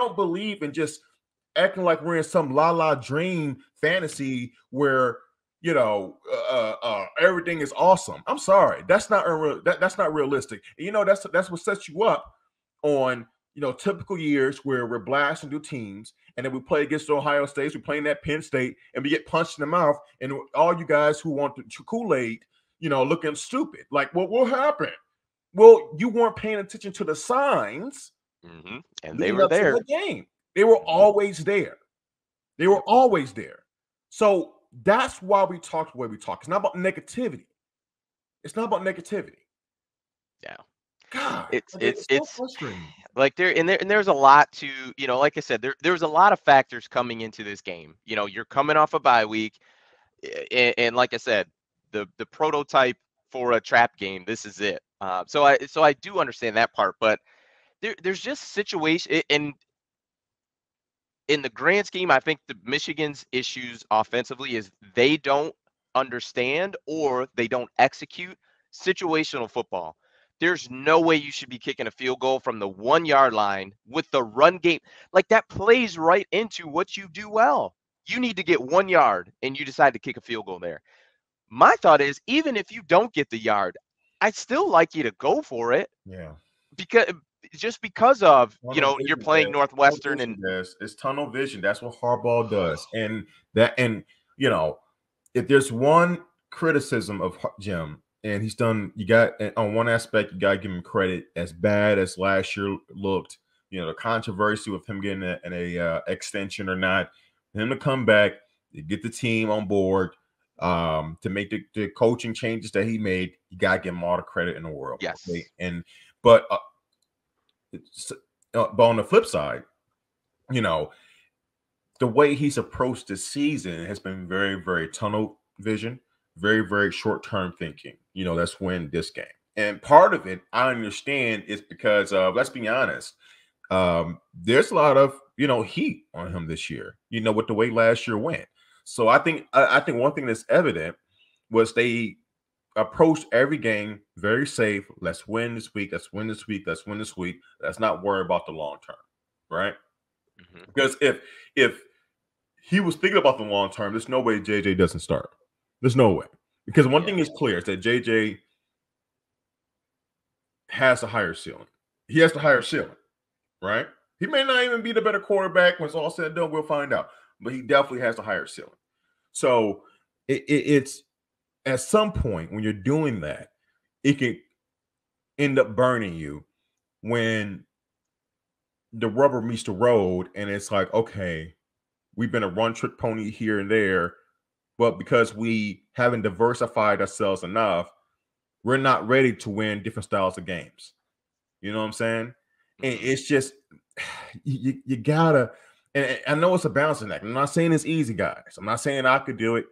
don't believe in just acting like we're in some la dream fantasy where everything is awesome. I'm sorry, that's not that's not realistic. And, that's what sets you up on typical years where we're blasting through teams, and then we play against Ohio State, we playing that Penn State, and we get punched in the mouth, and all you guys who want the Kool-Aid, looking stupid. Like, what happened? Well, you weren't paying attention to the signs, and they leading were up to there. the game. They were always there. They were always there. So that's why we talk the way we talk. It's not about negativity. It's not about negativity. Yeah. God, it's so frustrating. Like there's a lot to, like I said, there's a lot of factors coming into this game. You're coming off a bye week, and like I said, the prototype for a trap game, this is it. So I do understand that part, but there's just situation in the grand scheme. I think the Michigan's issues offensively is they don't understand or they don't execute situational football. There's no way you should be kicking a field goal from the 1 yard line with the run game. Like, that plays right into what you do well. You need to get 1 yard and you decide to kick a field goal there. My thought is, even if you don't get the yard, I'd still like you to go for it. Yeah. Because of, you're playing Northwestern, and it's tunnel vision. That's what Harbaugh does. And if there's one criticism of Jim, and he's done, you got on one aspect, you got to give him credit. As bad as last year looked, the controversy with him getting an extension or not, him to come back, get the team on board, to make the coaching changes that he made, you got to give him all the credit in the world. Yes. Okay? But on the flip side, the way he's approached this season has been very, very tunnel vision, very, very short-term thinking. Let's win this game. And part of it, I understand, is because of, let's be honest, there's a lot of, heat on him this year, with the way last year went. So I think one thing that's evident was they approached every game very safe. Let's win this week. Let's win this week. Let's win this week. Let's not worry about the long term, right? Because if he was thinking about the long term, there's no way JJ doesn't start. There's no way. Because one thing is clear is that JJ has a higher ceiling. He has the higher ceiling, right? He may not even be the better quarterback when it's all said and done. We'll find out. But he definitely has the higher ceiling. So it's at some point when you're doing that, it can end up burning you when the rubber meets the road, and it's like, okay, we've been a one-trick pony here and there, but because we haven't diversified ourselves enough, we're not ready to win different styles of games. You know what I'm saying? And it's just you gotta. And I know it's a balancing act. I'm not saying it's easy, guys. I'm not saying I could do it,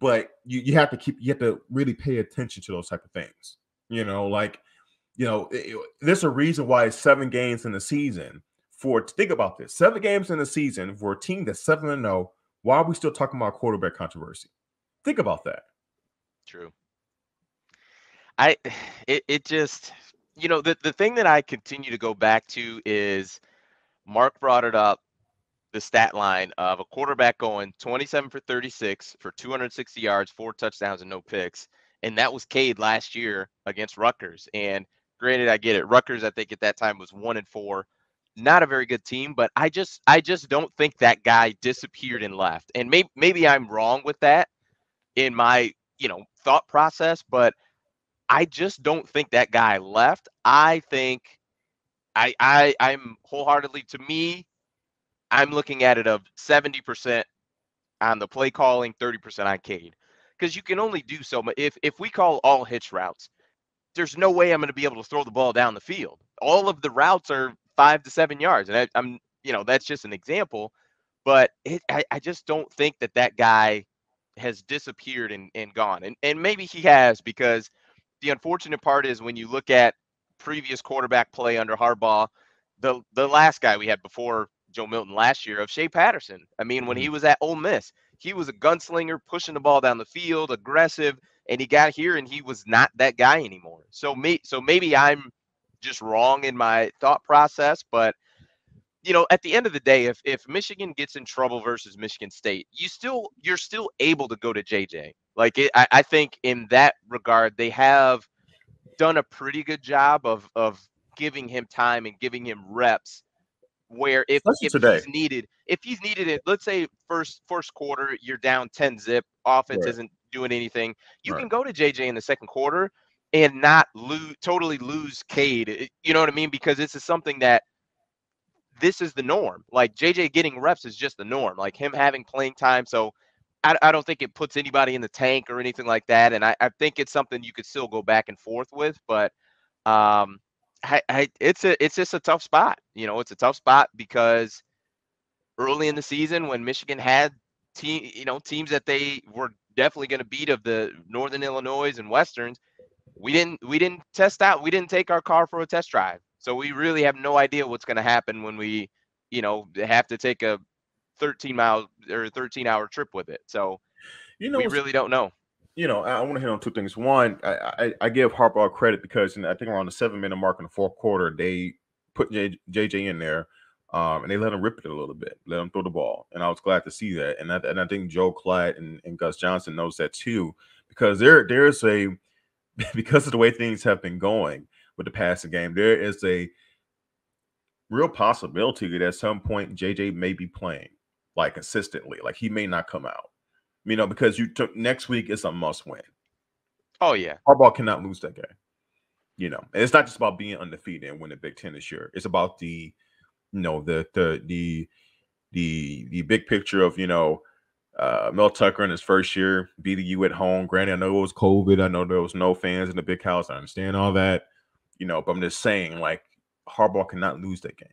but you have to really pay attention to those type of things. There's a reason why it's 7 games in the season. Think about this: 7 games in the season for a team that's 7-0. Why are we still talking about quarterback controversy? Think about that. True. It just, the thing that I continue to go back to is Mark brought it up, the stat line of a quarterback going 27 for 36 for 260 yards, 4 touchdowns, and no picks. And that was Cade last year against Rutgers. And granted, I get it. Rutgers, I think at that time was 1-4. Not a very good team, but I just don't think that guy disappeared and left. And maybe I'm wrong with that in my, thought process, but I just don't think that guy left. I think I'm wholeheartedly, to me, I'm looking at it of 70% on the play calling, 30% on Cade. Because you can only do so much. If we call all hitch routes, there's no way I'm going to be able to throw the ball down the field. All of the routes are 5 to 7 yards. And I'm that's just an example. But I just don't think that guy has disappeared and gone. And maybe he has, because the unfortunate part is when you look at previous quarterback play under Harbaugh, the last guy we had before Joe Milton last year, of Shea Patterson. I mean, when he was at Ole Miss, he was a gunslinger, pushing the ball down the field, aggressive, and he got here and he was not that guy anymore. So maybe I'm just wrong in my thought process, but at the end of the day, if Michigan gets in trouble versus Michigan State, you're still able to go to JJ. Like I think in that regard, they have done a pretty good job of giving him time and giving him reps. Where Especially today. if he's needed it, let's say first quarter, you're down 10-zip, offense Right. isn't doing anything, you Right. can go to JJ in the second quarter and not totally lose Cade. You know what I mean? Because this is something that this is the norm. Like JJ getting reps is just the norm. Like him having playing time. So I don't think it puts anybody in the tank or anything like that. And I think it's something you could still go back and forth with. But it's just a tough spot. It's a tough spot because early in the season when Michigan had teams that they were definitely going to beat of the Northern Illinois and Westerns, we didn't test out. We didn't take our car for a test drive. So we really have no idea what's going to happen when we, have to take a 13-mile or 13-hour trip with it. So we really don't know. I want to hit on two things. One, I give Harbaugh credit because I think around the 7-minute mark in the fourth quarter, they put JJ in there, and they let him rip it a little bit, let him throw the ball, and I was glad to see that. And I think Joe Klatt and Gus Johnson knows that too, because there's a because of the way things have been going with the passing game, there is a real possibility that at some point JJ may be playing like consistently, like he may not come out. Because next week is a must win. Oh yeah, Harbaugh cannot lose that game. And it's not just about being undefeated and win the Big Ten this year. It's about the big picture of Mel Tucker in his first year beating you at home. Granted, I know it was COVID. I know there was no fans in the big house. I understand all that. But I'm just saying, like, Harbaugh cannot lose that game.